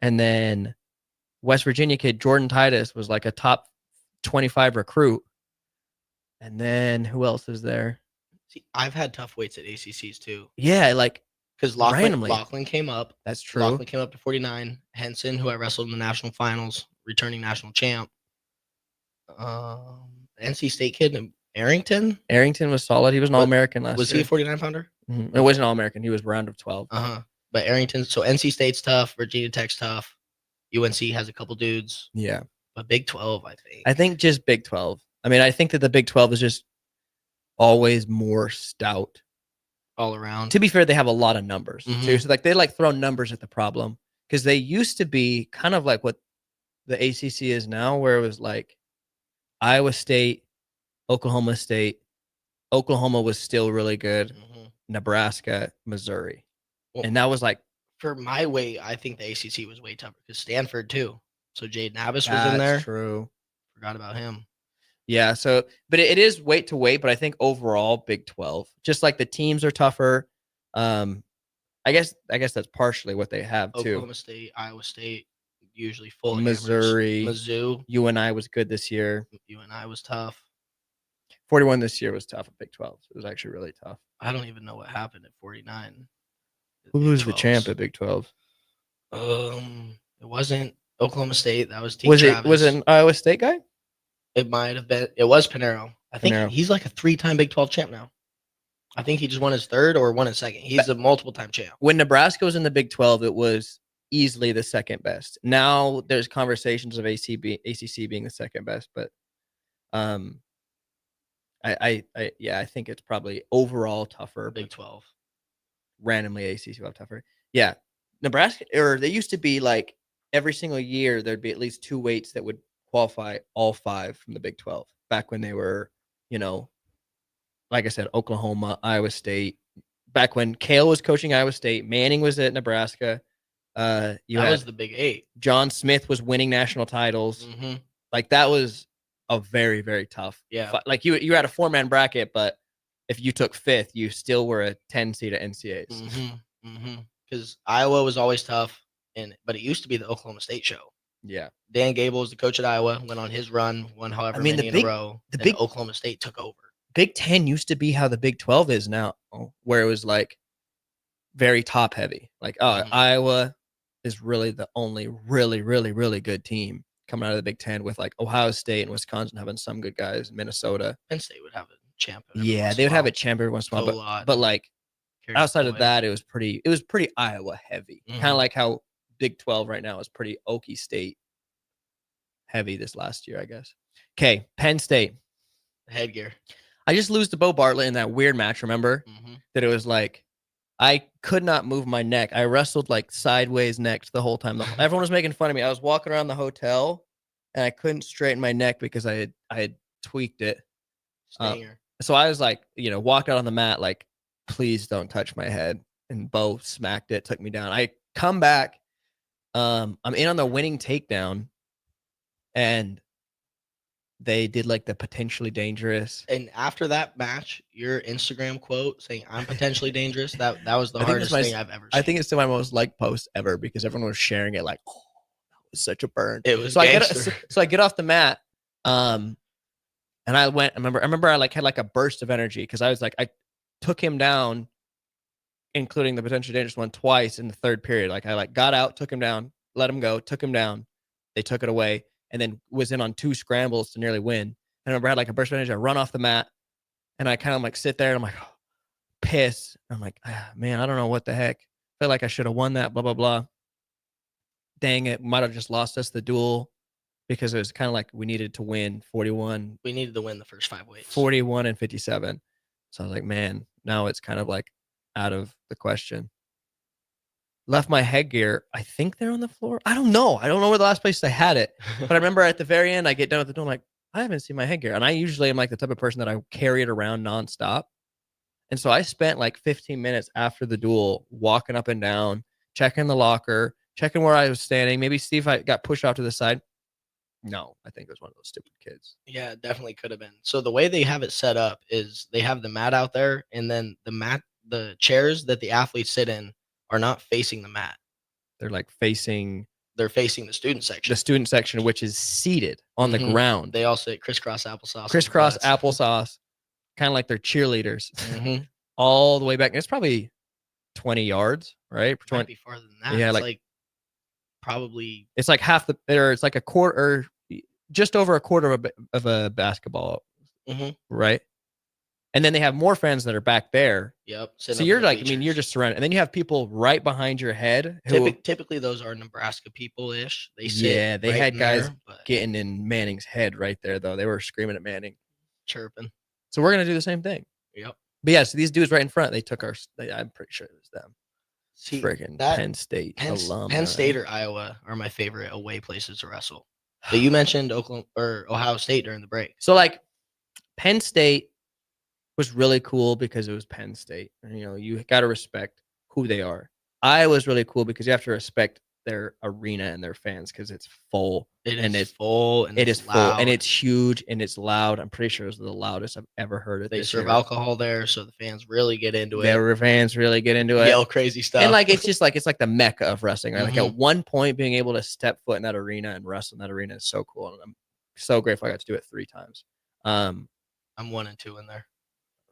And then West Virginia kid, Jordan Titus, was like a top 25 recruit. And then who else is there? See, I've had tough weights at ACCs too. Yeah, like because randomly. Lachlan came up. That's true. Lachlan came up to 49. Henson, who I wrestled in the national finals, returning national champ. NC State kid, Arrington. Arrington was solid. He was an All-American last year. Was he a 49-pounder? It wasn't All-American. He was round of 12. But Arrington, so NC State's tough. Virginia Tech's tough. UNC has a couple dudes. Yeah. But Big 12, I think. I think just Big 12. I mean, I think that the Big 12 is just always more stout. All around. To be fair, they have a lot of numbers. Too. So like they like throw numbers at the problem. Because they used to be kind of like what the ACC is now, where it was like Iowa State, Oklahoma State. Oklahoma was still really good. Nebraska, Missouri. Well, and that was like, for my weight, I think the ACC was way tougher because Stanford too. So Jade Navis was in there. That's true. Forgot about him. Yeah. So, but it is weight to weight. But I think overall, Big 12, just like the teams are tougher. I guess that's partially what they have too. Oklahoma State, Iowa State, usually full. Missouri, Mizzou, UNI was good this year. UNI was tough. 41 this year was tough at Big 12. It was actually really tough. I don't even know what happened at 49. Who was the champ at Big 12? It wasn't Oklahoma State. That was Was it an Iowa State guy? It might have been. It was Pinero. I think he's like a 3-time Big 12 champ now. I think he just won his third or won his second. He's a multiple-time champ. When Nebraska was in the Big 12, it was easily the second best. Now there's conversations of ACC being the second best, but I think it's probably overall tougher. Big 12. Randomly ACC will have tougher. Yeah. Nebraska, or they used to be like every single year there'd be at least 2 weights that would qualify all 5 from the Big 12 back when they were, like I said, Oklahoma, Iowa State. Back when Cale was coaching Iowa State, Manning was at Nebraska. That was the Big 8. John Smith was winning national titles. Like that was a very, very tough. Yeah. Like you had a 4-man bracket, but if you took 5th, you still were a 10 seed at NCAAs. Because Iowa was always tough, but it used to be the Oklahoma State show. Yeah. Dan Gable was the coach at Iowa, went on his run, won however many in a row. Oklahoma State took over. Big 10 used to be how the Big 12 is now, where it was like very top heavy. Like, Iowa is really the only really, really, really good team coming out of the Big 10, with like Ohio State and Wisconsin having some good guys, Minnesota. Penn State would have a champ. Yeah, they would have a champ every once in a while, but like outside of that, it was pretty Iowa heavy. Kind of like how Big 12 right now is pretty Okie State heavy this last year, I guess. Okay, Penn State. Headgear. I just lose to Bo Bartlett in that weird match, remember? That it was like I could not move my neck. I wrestled like sideways necked the whole time. Everyone was making fun of me. I was walking around the hotel and I couldn't straighten my neck because I had tweaked it. So I was like, walked out on the mat like, please don't touch my head. And Bo smacked it, took me down. I come back. I'm in on the winning takedown, and they did like the potentially dangerous. And after that match, your Instagram quote saying "I'm potentially dangerous" that was the hardest thing I've ever seen. I think it's still my most liked post ever because everyone was sharing it like, oh, that was such a burn. It was so gangster. I get off the mat, and I went. I remember I like had like a burst of energy because I was like I took him down, including the potentially dangerous one, twice in the third period. Like I like got out, took him down, let him go, took him down. They took it away, and then was in on 2 scrambles to nearly win. And I remember I had like a burst of energy. I run off the mat, and I kind of like sit there, and I'm like, oh, pissed. I'm like, man, I don't know what the heck. I feel like I should have won that. Blah blah blah. Dang it, might have just lost us the duel because it was kind of like we needed to win 41. We needed to win the first 5 weights. 41 and 57. So I was like, man, now it's kind of like out of the question. Left my headgear. I think they're on the floor. I don't know. I don't know where the last place I had it. But I remember at the very end, I get done with the door. I'm like, I haven't seen my headgear. And I usually am like the type of person that I carry it around nonstop. And so I spent like 15 minutes after the duel walking up and down, checking the locker, checking where I was standing. Maybe see if I got pushed off to the side. No, I think it was one of those stupid kids. Yeah, it definitely could have been. So the way they have it set up is they have the mat out there, and then the chairs that the athletes sit in are not facing the mat. They're like facing the student section. The student section, which is seated on the ground. They all sit crisscross applesauce. Crisscross applesauce, kind of like they're cheerleaders, all the way back. And it's probably 20 yards, right? Might be farther than that. Yeah, It's like probably. It's like half the, or it's like a quarter, or just over a quarter of a basketball, right? And then they have more fans that are back there. Yep. So you're like, I mean, you're just surrounded. And then you have people right behind your head. Typically, those are Nebraska people-ish. They sit Yeah, they right had in guys there, but getting in Manning's head right there, though. They were screaming at Manning. chirping. So we're going to do the same thing. Yep. But yeah, so these dudes right in front, they took I'm pretty sure it was them. See, Friggin' that Penn State alum. Penn State or Iowa are my favorite away places to wrestle. But you mentioned Oklahoma or Ohio State during the break. So like Penn State was really cool because it was Penn State. And, you know, you got to respect who they are. Iowa's really cool because you have to respect their arena and their fans because it's full. It's full and it it's is full loud. and it's huge and it's loud. I'm pretty sure it was the loudest I've ever heard it. They this serve year. alcohol there, so the fans really get into it. Their fans really get into it. Yell crazy stuff. And like it's just like it's like the mecca of wrestling, right? Like Mhm. at one point being able to step foot in that arena and wrestle in that arena is so cool. And I'm so grateful I got to do it 3 times. I'm 1 and 2 in there.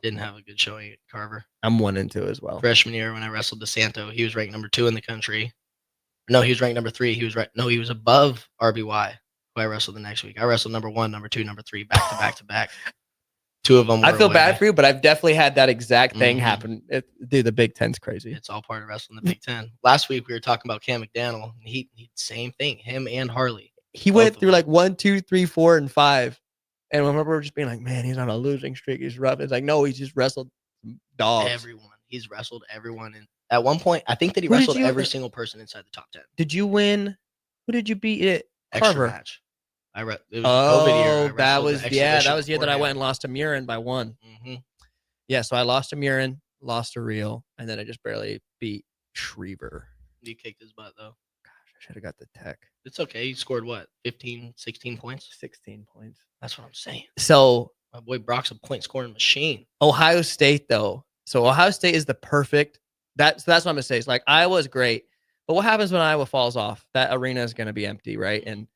Didn't have a good showing at Carver. I'm 1 and 2 as well. Freshman year when I wrestled DeSanto, he was ranked number 2 in the country. No, he was ranked number 3. He was above RBY, who I wrestled the next week. I wrestled number 1, number 2, number 3, back to back to back. 2 of them were I feel away. bad for you, but I've definitely had that exact thing Mhm. happen. Dude, the Big Ten's crazy. It's all part of wrestling the Big Ten. Last week we were talking about Cam McDaniel, and he same thing. Him and Harley. He went through like 1, 2, 3, 4, and 5. And I remember just being like, man, he's on a losing streak. He's rough. It's like, no, he's just wrestled dogs. Everyone. He's wrestled everyone. And at one point, I think that he Who did wrestled you- every single person inside the top 10. Did you win? Who did you beat at Extra Carver? match. It was a COVID year. I that wrestled was the that exhibition was the year that I beforehand. went and lost to Murin by 1. Mhm. Yeah, so I lost to Murin, lost to Real, and then I just barely beat Schriever. He kicked his butt, though. I should have got the tech. It's okay. He scored what? 15, 16 points? 16 points. That's what I'm saying. So My boy Brock's a point scoring machine. Ohio State, though. So Ohio State is the perfect. That's what I'm gonna say. It's like Iowa's great, but what happens when Iowa falls off? That arena is gonna be empty, right? And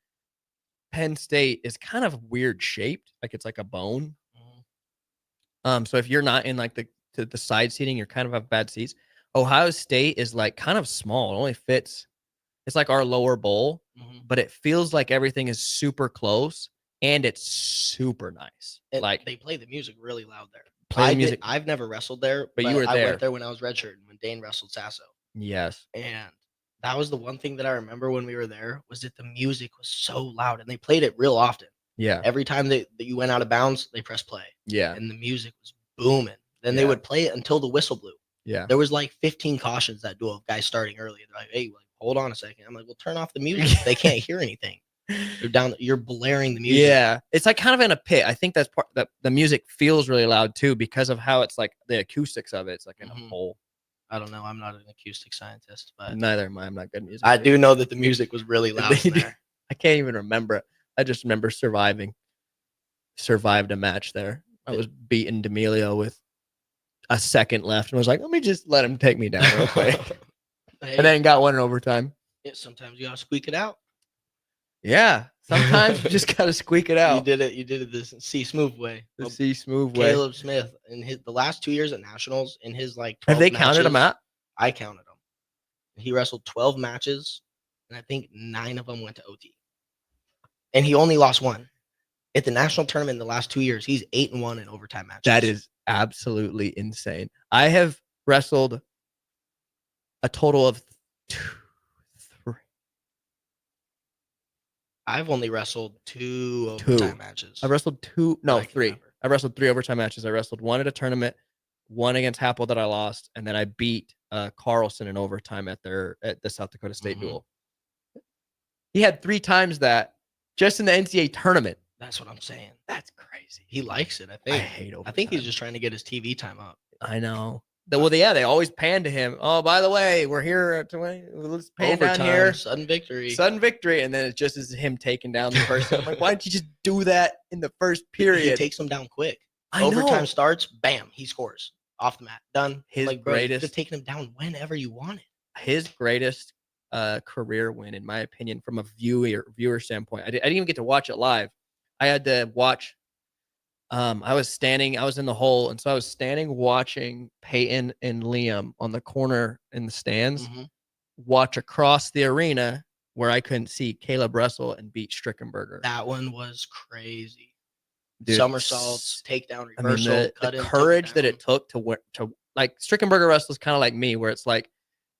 Penn State is kind of weird shaped, like it's like a bone. So if you're not in like the side seating, you're kind of have bad seats. Ohio State is like kind of small. It only fits. It's like our lower bowl, but it feels like everything is super close and it's super nice. And like they play the music really loud there. Play the music. I've never wrestled there, But you were I there. went there when I was redshirting when Dane wrestled Sasso. Yes. And that was the one thing that I remember when we were there was that the music was so loud and they played it real often. Yeah. Every time that you went out of bounds, they pressed play. Yeah. And the music was booming. Then they Yeah. would play it until the whistle blew. Yeah. There was like 15 cautions that duel of guys starting early. They're like, hey, hold on a second. I'm like, well, turn off the music. They can't hear anything. You're blaring the music. Yeah. It's like kind of in a pit. I think that's part that the music feels really loud too because of how it's like the acoustics of it. It's like in a hole. I don't know. I'm not an acoustic scientist, but Neither am I. I'm not good at music. I do know that the music was really loud in there. I can't even remember it. I just remember survived a match there. I was beating D'Amelio with a second left and was like, let me just let him take me down real quick. And then got one in overtime. Yeah, sometimes you gotta squeak it out. Yeah. Sometimes you just gotta squeak it out. You did it the C Smooth way. The C Smooth way. Caleb Smith in the last 2 years at Nationals in his like 12 Have they counted him out? I counted him. He wrestled 12 matches, and I think 9 of them went to OT. And he only lost one. At the national tournament in the last 2 years, he's 8-1 in overtime matches. That is absolutely insane. I have wrestled a total of 2, 3. I've only wrestled 2 overtime matches. I wrestled 3. I wrestled 3 overtime matches. I wrestled 1 at a tournament, 1 against Happel that I lost, and then I beat Carlson in overtime at the South Dakota State duel. He had 3 times that just in the NCAA tournament. That's what I'm saying. That's crazy. He likes it, I think. I hate overtime. I think he's just trying to get his TV time up. I know. They always pan to him. Oh, by the way, we're here. Let's pan down here. Sudden victory. Sudden victory. And then it's just as him taking down the person. I'm like, why didn't you just do that in the first period? He takes him down quick. I Overtime know. starts, bam, he scores. Off the mat. Done. His like, bro, greatest. just taking him down whenever you want it. His greatest career win, in my opinion, from a viewer standpoint. I didn't even get to watch it live. I had to watch. I was in the hole, and so I was standing watching Peyton and Liam on the corner in the stands, watch across the arena where I couldn't see Caleb wrestle and beat Strickenberger. That one was crazy. Dude, Somersaults, takedown, I mean, reversal, the courage that it took to like Strickenberger wrestles kind of like me, where it's like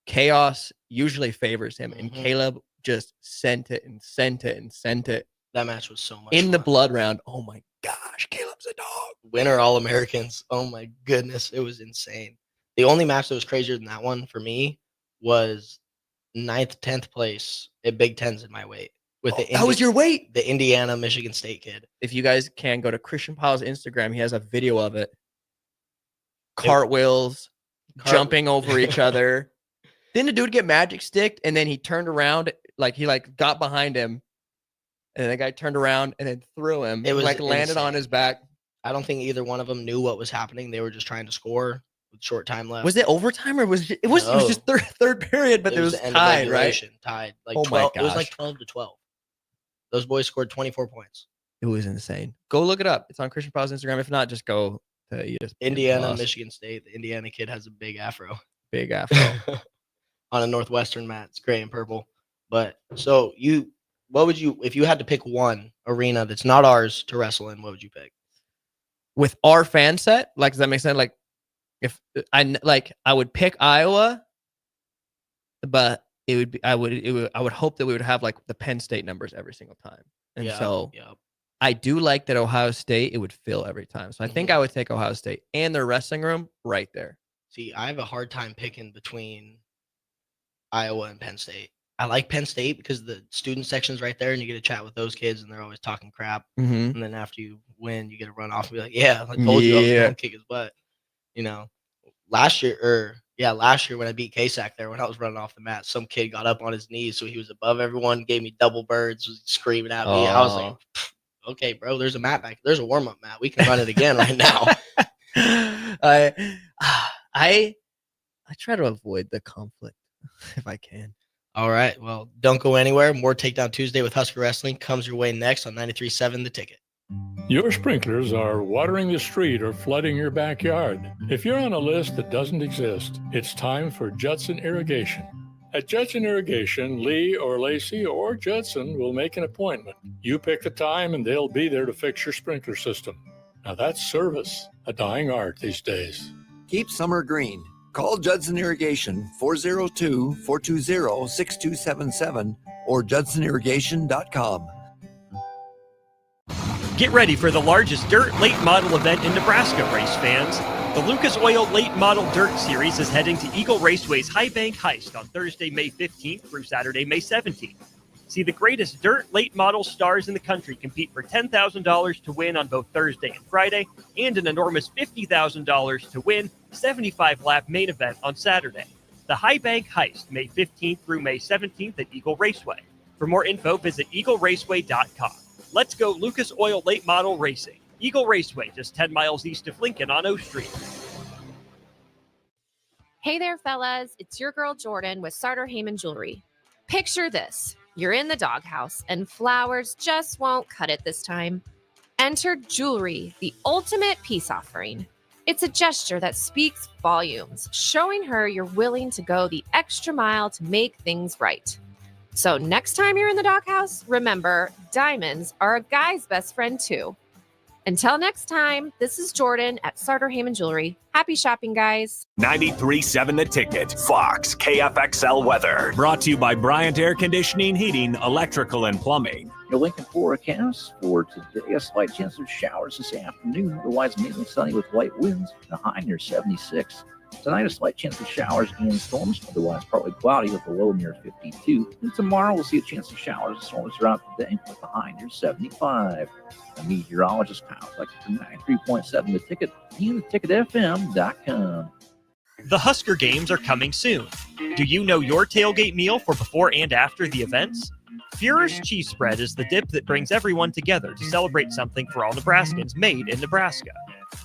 chaos usually favors him, and Caleb just sent it and sent it and sent it. That match was so much in fun. the blood round. Oh my gosh, Caleb's a dog. Winner All-Americans. Oh my goodness, it was insane. The only match that was crazier than that one for me was 9th, 10th place at Big Tens in my weight. That was your weight? The Indiana Michigan State kid. If you guys can go to Christian Powell's Instagram, he has a video of it. Cartwheels, jumping over each other. Didn't the dude get magic sticked and then he turned around, like he got behind him, and the guy turned around and then threw him. It was like landed insane. on his back. I don't think either one of them knew what was happening. They were just trying to score with short time left. Was it overtime or was it? It was just third period, but it was the end of tied, right? regulation, Tied. Like Oh my 12. It was like gosh. 12-12. Those boys scored 24 points. It was insane. Go look it up. It's on Christian Powell's Instagram. If not, just go to ESPN Indiana, Plus. Michigan State. The Indiana kid has a big afro. Big afro. On a Northwestern mat. It's gray and purple. But so what would you, if you had to pick one arena that's not ours to wrestle in, what would you pick? With our fan set, like, does that make sense? Like, if I would pick Iowa, but I would hope that we would have like the Penn State numbers every single time. And I do like that Ohio State, it would fill every time. So I think I would take Ohio State and their wrestling room right there. See, I have a hard time picking between Iowa and Penn State. I like Penn State because the student section's right there and you get to chat with those kids and they're always talking crap. Mhm. And then after you win, you get to run off and be like, yeah, I told you I was going to kick his butt. You know, last year when I beat K-Sac there, when I was running off the mat, some kid got up on his knees. So he was above everyone, gave me double birds, was screaming at me. I was like, okay, bro, there's a mat back. There's a warm-up mat. We can run it again right now. I try to avoid the conflict if I can. All right. Well, don't go anywhere. More Takedown Tuesday with Husker Wrestling comes your way next on 93.7 The Ticket. Your sprinklers are watering the street or flooding your backyard. If you're on a list that doesn't exist, it's time for Judson Irrigation. At Judson Irrigation, Lee or Lacey or Judson will make an appointment. You pick the time and they'll be there to fix your sprinkler system. Now that's service, a dying art these days. Keep summer green. Call Judson Irrigation 402-420-6277 or judsonirrigation.com. Get ready for the largest dirt late model event in Nebraska, race fans. The Lucas Oil Late Model Dirt Series is heading to Eagle Raceway's High Bank Heist on Thursday, May 15th through Saturday, May 17th. See the greatest dirt late model stars in the country compete for $10,000 to win on both Thursday and Friday, and an enormous $50,000 to win 75-lap main event on Saturday. The High Bank Heist, May 15th through May 17th at Eagle Raceway. For more info, visit eagleraceway.com. Let's go Lucas Oil Late Model Racing. Eagle Raceway, just 10 miles east of Lincoln on O Street. Hey there, fellas. It's your girl Jordan with Sartor Heyman Jewelry. Picture this. You're in the doghouse and flowers just won't cut it this time. Enter jewelry, the ultimate peace offering. It's a gesture that speaks volumes, showing her you're willing to go the extra mile to make things right. So next time you're in the doghouse, remember, diamonds are a guy's best friend too. Until next time, this is Jordan at Sartor Heyman Jewelry. Happy shopping, guys. 93.7 The Ticket, Fox, KFXL weather. Brought to you by Bryant Air Conditioning, Heating, Electrical, and Plumbing. Your Lincoln forecast for today, a slight chance of showers this afternoon. Otherwise, mainly sunny with light winds, a high near 76. Tonight, a slight chance of showers and storms. Otherwise, partly cloudy with a low near 52. And tomorrow, we'll see a chance of showers and storms throughout the day with a high near 75. The meteorologist Kyle Fleck for 93.7 The Ticket and theticketfm.com. The Husker Games are coming soon. Do you know your tailgate meal for before and after the events? Führer's Cheese Spread is the dip that brings everyone together to celebrate something for all Nebraskans made in Nebraska.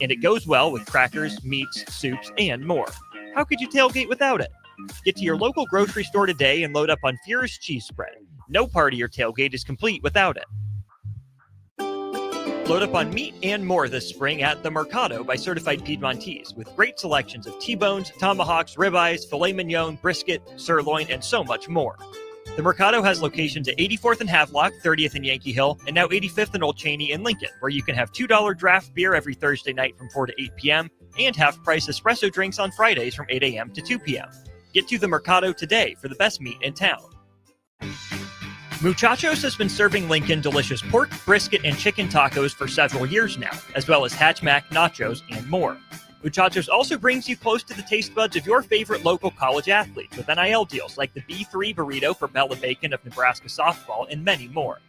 And it goes well with crackers, meats, soups, and more. How could you tailgate without it? Get to your local grocery store today and load up on Führer's Cheese Spread. No party or tailgate is complete without it. Load up on meat and more this spring at The Mercado by Certified Piedmontese, with great selections of T-bones, tomahawks, ribeyes, filet mignon, brisket, sirloin, and so much more. The Mercado has locations at 84th and Havelock, 30th and Yankee Hill, and now 85th and Old Cheney in Lincoln, where you can have $2 draft beer every Thursday night from 4 to 8 p.m. and half-price espresso drinks on Fridays from 8 a.m. to 2 p.m. Get to The Mercado today for the best meat in town. Muchachos has been serving Lincoln delicious pork, brisket, and chicken tacos for several years now, as well as Hatch Mac, nachos, and more. Muchachos also brings you close to the taste buds of your favorite local college athletes with NIL deals like the B3 burrito for Bella Bacon of Nebraska softball and many more.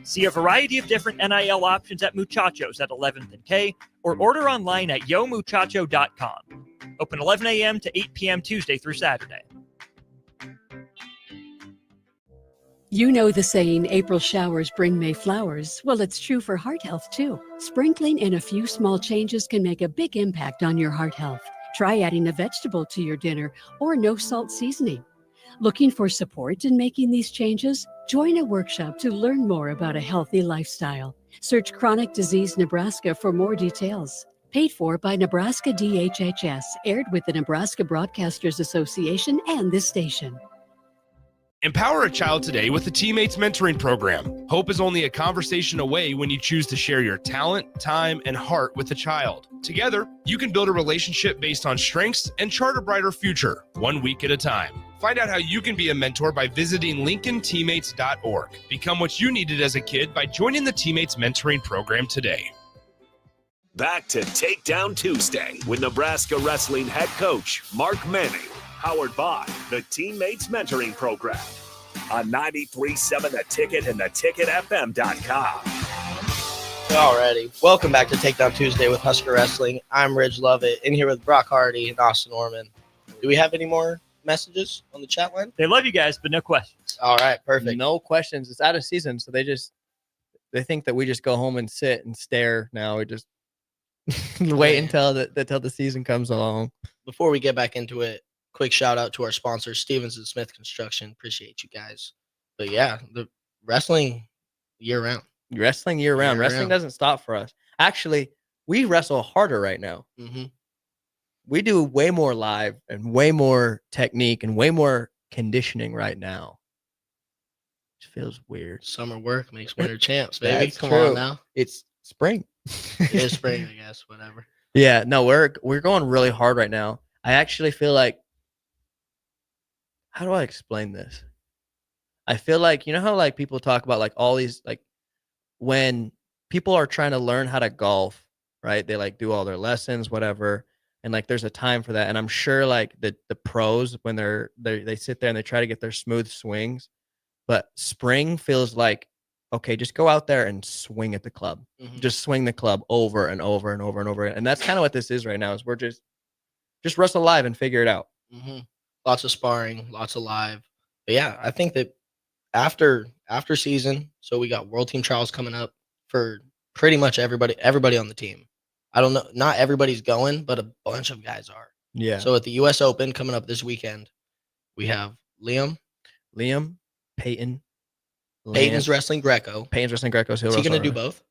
See a variety of different NIL options at Muchachos at 11th and K or order online at yomuchacho.com. Open 11 a.m. to 8 p.m. Tuesday through Saturday. You know the saying, April showers bring May flowers. Well, it's true for heart health, too. Sprinkling in a few small changes can make a big impact on your heart health. Try adding a vegetable to your dinner or no salt seasoning. Looking for support in making these changes? Join a workshop to learn more about a healthy lifestyle. Search Chronic Disease Nebraska for more details. Paid for by Nebraska DHHS, aired with the Nebraska Broadcasters Association and this station. Empower a child today with the Teammates Mentoring Program. Hope is only a conversation away when you choose to share your talent, time, and heart with a child. Together, you can build a relationship based on strengths and chart a brighter future, 1 week at a time. Find out how you can be a mentor by visiting LincolnTeammates.org. Become what you needed as a kid by joining the Teammates Mentoring Program today. Back to Takedown Tuesday with Nebraska Wrestling head coach Mark Manning. Powered by the Teammates Mentoring Program on 93.7 The Ticket and theticketfm.com. Alrighty, welcome back to Takedown Tuesday with Husker Wrestling. I'm Ridge Lovett, in here with Brock Hardy and Austin Orman. Do we have any more messages on the chat line? They love you guys, but no questions. All right, perfect. No questions. It's out of season, so they think that we just go home and sit and stare now. We just wait until the season comes along. Before we get back into it, quick shout out to our sponsor, Stevens and Smith Construction. Appreciate you guys. But yeah, the wrestling year round. Wrestling year round. Wrestling doesn't stop for us. Actually, we wrestle harder right now. Mm-hmm. We do way more live and way more technique and way more conditioning right now. It feels weird. Summer work makes winter champs, baby. That's Come true. on now. It's spring. It is spring, I guess. Whatever. Yeah, no, we're going really hard right now. I actually feel like, how do I explain this? I feel like, you know how like people talk about like all these, like when people are trying to learn how to golf, right? They like do all their lessons, whatever. And like there's a time for that. And I'm sure like the pros when they sit there and they try to get their smooth swings, but spring feels like, okay, just go out there and swing at the club. Just swing the club over and over and over and over. And that's kind of what this is right now, is we're just wrestle live and figure it out. Lots of sparring, lots of live. But yeah, I think that after season, so we got World Team Trials coming up for pretty much everybody on the team. I don't know, not everybody's going, but a bunch of guys are. Yeah. So at the US Open coming up this weekend, we have Liam, Peyton's wrestling Greco. Peyton's wrestling Greco. Is he going to do both?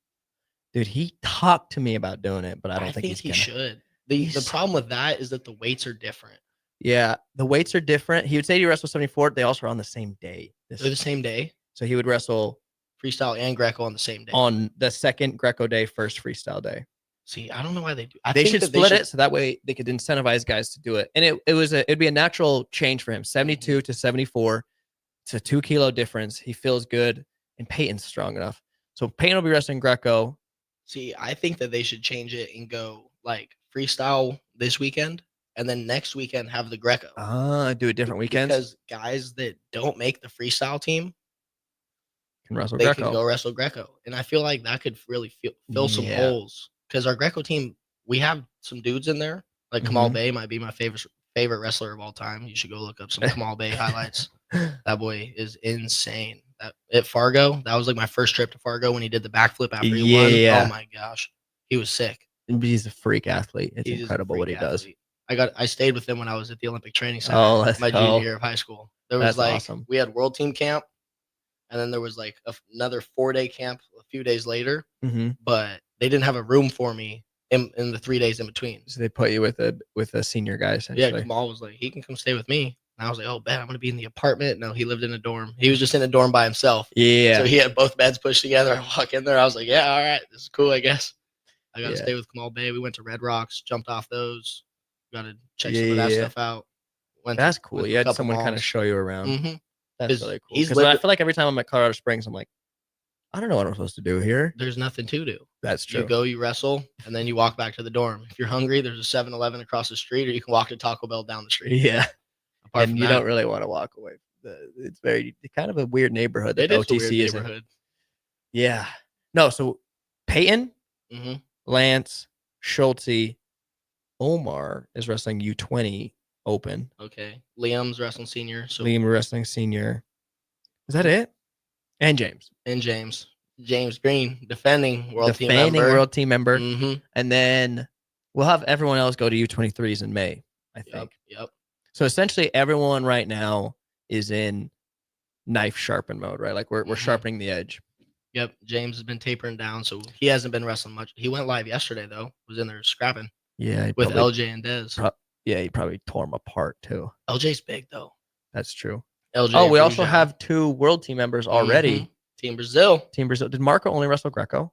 Dude, he talked to me about doing it, but I don't think he's he gonna. should. The problem with that is that the weights are different. Yeah, the weights are different. He would say he wrestled 74. They also are on the same day. They're the same day? So he would wrestle freestyle and Greco on the same day. On the second Greco day, first freestyle day. See, I don't know why they do. They should split it so that way they could incentivize guys to do it. And it'd be a natural change for him. 72 to 74. It's a 2 kilo difference. He feels good, and Peyton's strong enough. So Peyton will be wrestling Greco. See, I think that they should change it and go like freestyle this weekend, and then next weekend have the Greco. Do a different weekend. Because guys that don't make the freestyle team can wrestle they Greco. can go wrestle Greco. And I feel like that could really fill some holes. Because our Greco team, we have some dudes in there. Like Kamal Bey might be my favorite wrestler of all time. You should go look up some Kamal Bey highlights. That boy is insane. At Fargo, that was like my first trip to Fargo when he did the backflip after he won. Oh my gosh, he was sick. He's a freak athlete. It's incredible what he does. I stayed with him when I was at the Olympic Training Center my junior year of high school. There was awesome. We had World Team Camp, and then there was like another 4-day camp a few days later. But they didn't have a room for me in the 3 days in between. So they put you with a senior guy essentially. Yeah, Kamal was like, he can come stay with me. And I was like, oh, bet I'm going to be in the apartment. No, he lived in a dorm. He was just in a dorm by himself. Yeah. So he had both beds pushed together. I walk in there. I was like, yeah, all right. This is cool, I guess. I got to stay with Kamal Bey. We went to Red Rocks, jumped off those. Got to check some of that stuff out. That's cool. You had someone kind of show you around. That's really cool. Because I feel like every time I'm at Colorado Springs, I'm like, I don't know what I'm supposed to do here. There's nothing to do. That's true. You go, you wrestle, and then you walk back to the dorm. If you're hungry, there's a 7-Eleven across the street, or you can walk to Taco Bell down the street. Yeah. Apart and you don't really want to walk away. It's kind of a weird neighborhood that OTC is in. Yeah. No, so Peyton, Lance, Schulte, Omar is wrestling U20 Open. Okay. Liam's wrestling senior. So Liam wrestling senior. Is that it? And James. James Green, defending world team member. And then we'll have everyone else go to U23s in May, I think. Yep. So essentially everyone right now is in knife sharpen mode, right? Like we're sharpening the edge. Yep. James has been tapering down, so he hasn't been wrestling much. He went live yesterday though. Was in there scrapping. Yeah. With LJ and Dez. He probably tore him apart too. LJ's big though. That's true. LJ. We also have 2 world team members already. Team Brazil. Did Marco only wrestle Greco?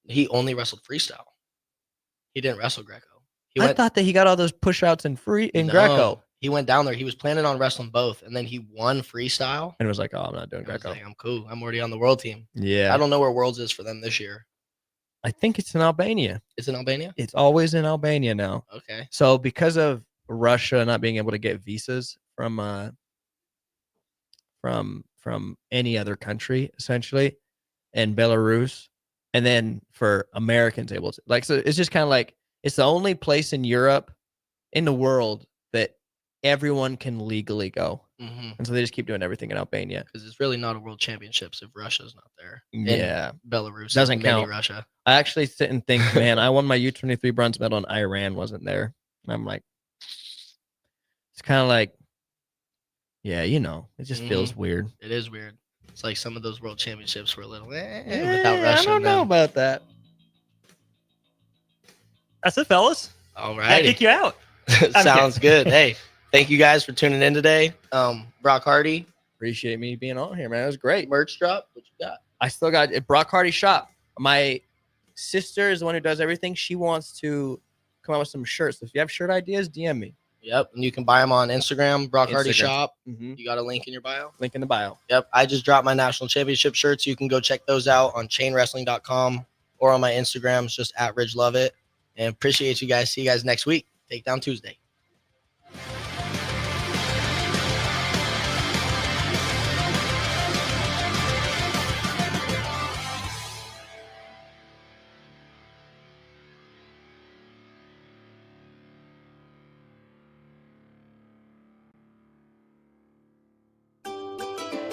He only wrestled freestyle. He didn't wrestle Greco. I thought that he got all those push outs in Greco. He went down there. He was planning on wrestling both, and then he won freestyle. And was like, oh, I'm not doing Greco. Like, I'm cool. I'm already on the world team. Yeah. I don't know where Worlds is for them this year. I think it's in Albania. It's in Albania? It's always in Albania now. Okay. So because of Russia not being able to get visas from any other country, essentially, and Belarus, and then for Americans able to, like, so it's just kind of like, it's the only place in Europe, in the world, that everyone can legally go. And so they just keep doing everything in Albania. Because it's really not a world championships if Russia's not there. Yeah. And Belarus doesn't count. Russia. I actually sit and think, man, I won my U23 bronze medal and Iran wasn't there. And I'm like, it's kind of like, yeah, it just feels weird. It is weird. It's like some of those world championships were a little without Russia. I don't know about that. That's it, fellas. All right. I kick you out. Sounds good. Hey, thank you guys for tuning in today. Brock Hardy. Appreciate me being on here, man. It was great. Merch drop. What you got? I still got it. Brock Hardy shop. My sister is the one who does everything. She wants to come out with some shirts. If you have shirt ideas, DM me. Yep. And you can buy them on Instagram, Brock Hardy Shop. You got a link in your bio? Link in the bio. Yep. I just dropped my national championship shirts. You can go check those out on chainwrestling.com or on my Instagrams, just at Ridge Love It. And appreciate you guys. See you guys next week. Takedown Tuesday.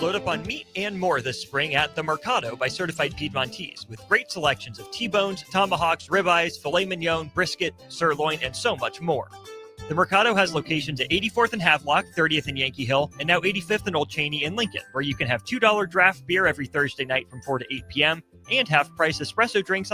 Load up on meat and more this spring at The Mercado by Certified Piedmontese, with great selections of T-bones, tomahawks, ribeyes, filet mignon, brisket, sirloin, and so much more. The Mercado has locations at 84th and Havelock, 30th and Yankee Hill, and now 85th and Old Cheney in Lincoln, where you can have $2 draft beer every Thursday night from 4 to 8 p.m. and half-price espresso drinks